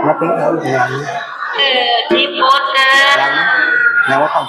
มาปิ้งเอาอีกอย่างที่พูดนะยังว่าต้อง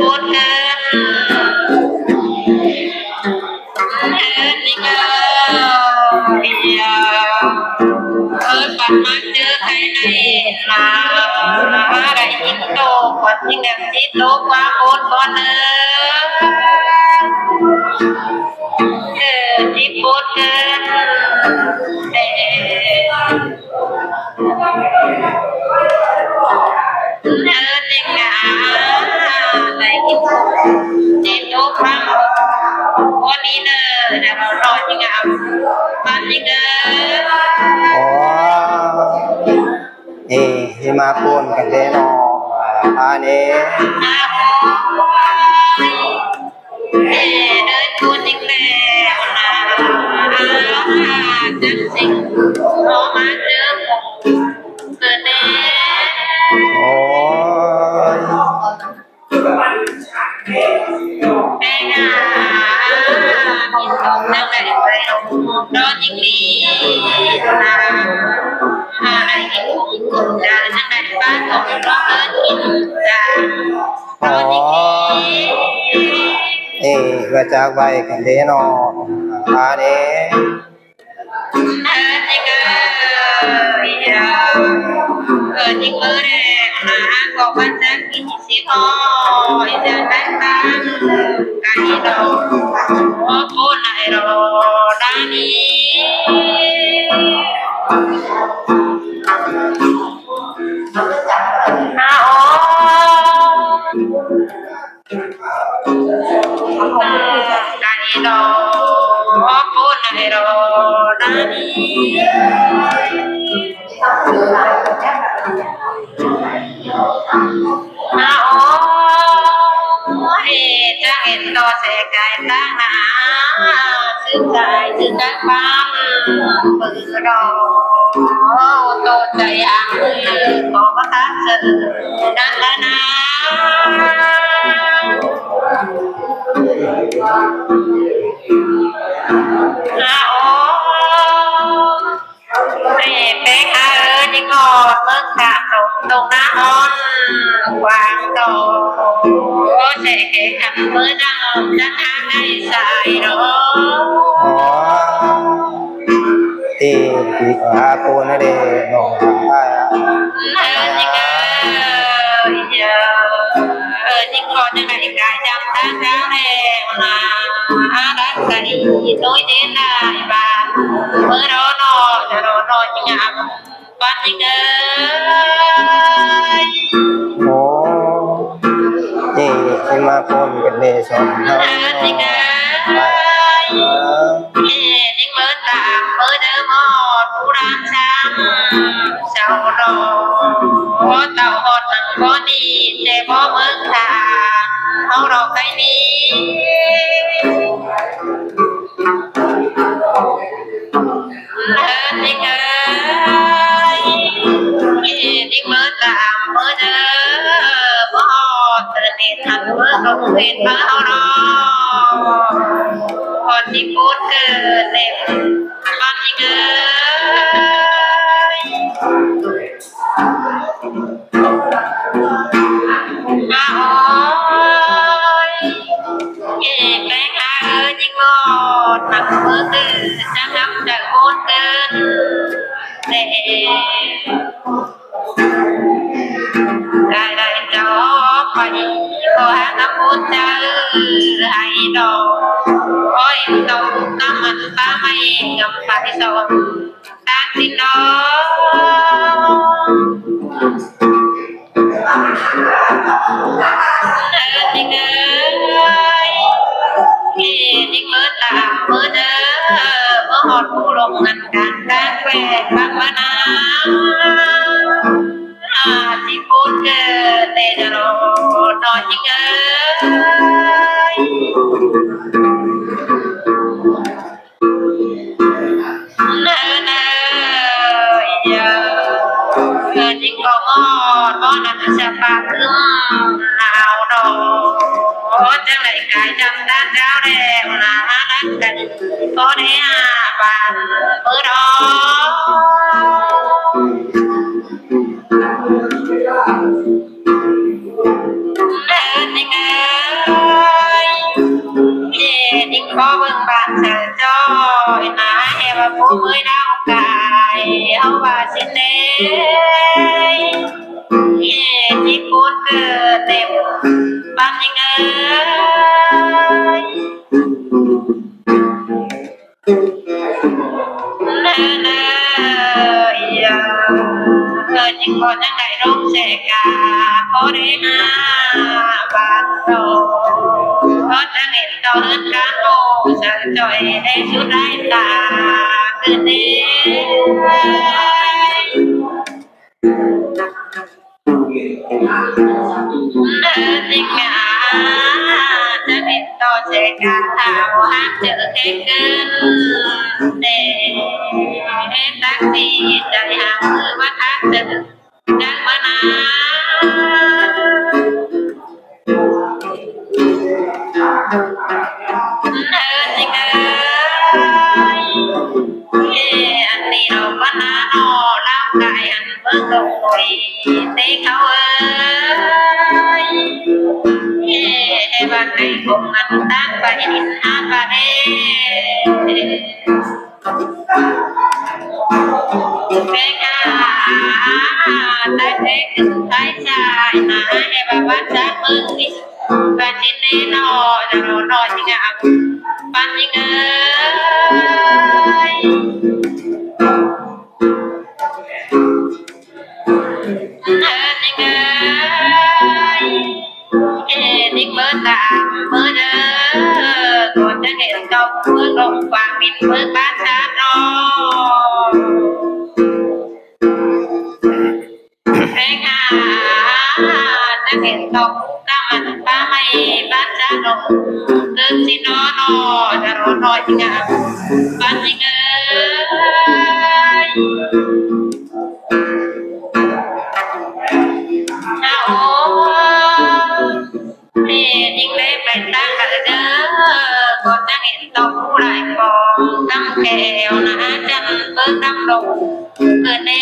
พูดนะนี่ก็ปันมาเจอใครในลาอะไรยิ่งโตกว่ายิ่งแบบที่โตกว่าโคตรก่อนที่พูดกันจริงนะอะไรยิ่งที่โตกว่าวันนี้เนอะเดี๋ยวเรารอจริงอ่ะมาจริงที่มาปนกันเด้นออันนี้เดินตัวจริงแล้วนะจังสิพอมาเจอเกิดเน่โอ้ยแม่งกินตรงนั่งไหนไปรอจริงดีนะอะไรกินกุ้งจ้านั่งไหนบ้านของรอกินจ้ารอจริงดีว่าจากใบกันเด้นออันนี้จริงจริงเลยนะบอกว่าจะกินสิพอจะได้บ้างไก่ดอกโอ้โหไหนรอด้านนี้อ้าวไก่ดอกโอ้โหไหนรอด้านนี้จะเห็นตัวเสกไก่ตั้งหนาซึ่งใจซึ่งกันบ้างปืนรอตัวใจยังขอประทานสื่อดังแล้วนะเป็นจิงอดเมื่อกาตกตรงหน้าห้องวางโตเสกทำมือนั่งนั่งทางได้ใส่เนาะที่อาโกนได้หนองจิงจิงอดยังไงกายจำตั้งตั้งแรงมาดันกันน้อยเด่นได้บ้างเมื่อเรานอนจะเรานอนจิงอ่ะบ้านจิงโอ้ที่มาปนกันเด้สองจิงจิงเมื่อตามเมื่อเดิมหอดผู้รักช้ำเจ้ารอเต่าหอดหนังก้อนนี้เจ็บเพราะเมื่อทางเขารอใครนี้จริงจิงเมื่อตามเมื่อเดิมหอดตระเด็นทันเมื่อลงเห็นมาเขารอคนที่พูดเกิดเด็กความจริงแม่ข้าจริงหมดหนักมือตื่นจะทำจากโคตรเกินเด็ได้จอไปขอหาน้ำพุใจให้ดอกคอยตกน้ำมันตาไม่กำไปสอนตาสิน้องจริงจริงเมื่อตามเมื่อเด้อเมื่อหอดผู้ลงเงินการด้านแฝงบางมะนาวที่พูดเกิดแต่จะรอนอนจริงจริงก็งอดนั่นจะปากขึ้นหนาวด đang lại cái trăm đan rau đèo là đang cần có để bàn bữa đó tình ơi tình có vừng bạn sợ cho là em phố mới đau cài hậu bà xin đấy chỉ cuốn cờ đẹp bạn tình ơi nhưng còn những ngày rốt sẽ cả có đến bạn đầu có trang hiện to hơn cá đồ sợ trời để chút lại ta cứ đi tình trang hiện to sẽ cả thảo hát chữ cái cơn để tác gì đại hàng bắt hát chữ đang bắt tình ơi anh đi đâu bắt nó lao cài anh bước đầu rồi tí khâu ơi bạn này cùng anh tan và in hát và cái ta thế từng cái dài mà em bắt ra mừng đi và trên đây nó rồi như ngạo bạn như ơi như ơi tiếng mơ tạm mơ đơ còn chẳng hiện công mơ gồng vàng mình mơ bát sát rồi cái chẳng hiện công ta mặt ba mày bát sát rồi cứ xin nó rồi như ngạo bạn như ơi nhưng đêm lại đang ở đó còn đang hiện tóc lại còn cắm kẹo là chân bước đâm đục cờ đây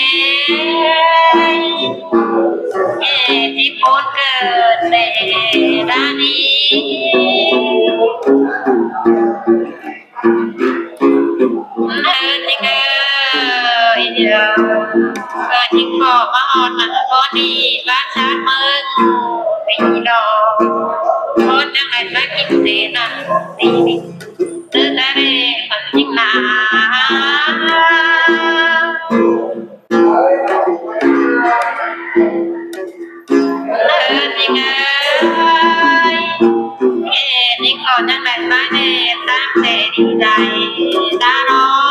chỉ bốn cờ để ra đi nhưng ơi giờ những cỏ mà có đi bát sát mừng mình đó con đang lại bác kinh tế là gì từ ta đây còn những là tình ơi những con đang lại bác đây ta sẽ đi dài ta đó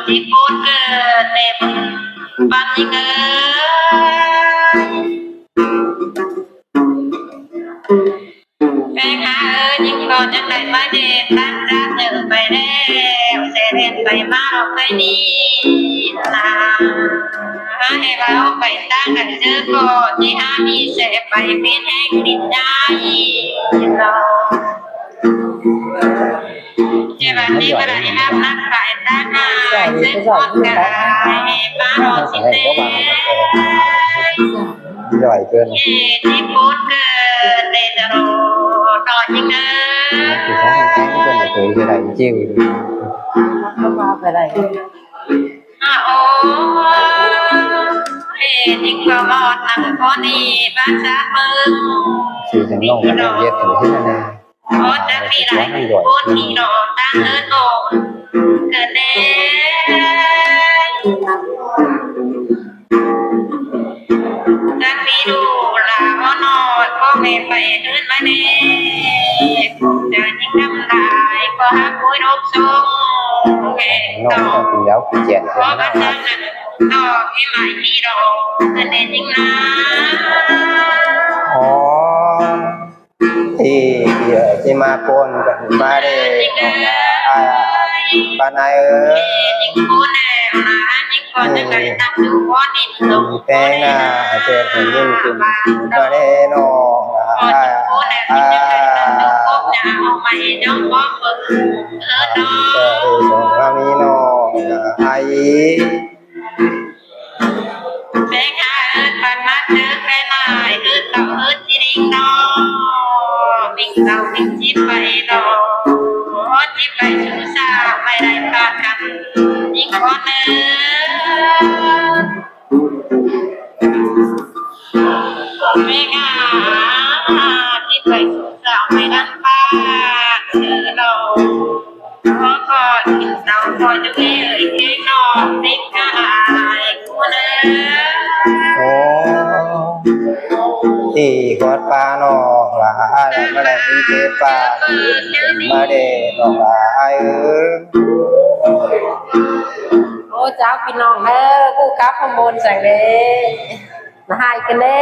chỉ bốn cờ đẹp bạn tình ơi cái ơi những con đang lại bác đây ta ra từ bài đeo sẽ đến bài má học cái đi là hai bảo bài ta đặt chữ cô chỉ đi sẽ bài biến hành định đai chị bạn đi vào đây áp nát phải ta này sẽ con cái má đồ xin đấy giỏi cơn chỉ bốn cơn để rồi đòi những chỉ có một cái cơn là tự cái này chiêu không vào về đây những có một thằng con đi bác sát mừng chỉ thành nông là em biết thử hết này có đã bị lại bốn thì nó đang lớn rồi cơn đêm các ví dụ là nó có mẹ phải hơn mà nè chờ những năm lại có hát cuối đốt sông mẹ nông tình giáo kỳ chèn có bác sang nè nó cái mãi đi đồ cần đến những thì chị mà con vẫn ba đây bạn này những cô nào là những con những cái tập được con đi tên là chơi phải nhìn cùng ba đây nó ที่จะได้ตัดลูกกบจะเอามาให้น้องพ่อเบิ่งน้อง แต่สงอามีน้องไอ แม่ข้าปันมาเจอแม่นายเต่าที่ดิ้งน้องวิ่งเต่าวิ่งจีบไปน้องจีบไปชูสาวไม่ได้ปากันอีกคนหนึ่งแม่ข้าจีบไปชูสาวไม่ได้ปาเราขอก่อนเต่าคอยดูเอ๋ยแค่น้องวิ่งข้าคนหนึ่ง โอ้ตีกอดปลาน้องหลายมาได้ที่เทปลามาเด้น้องหลายโอ้เจ้าพี่น้องเด้อกูกลับข้างบนสั่งเด้มาให้กันเด้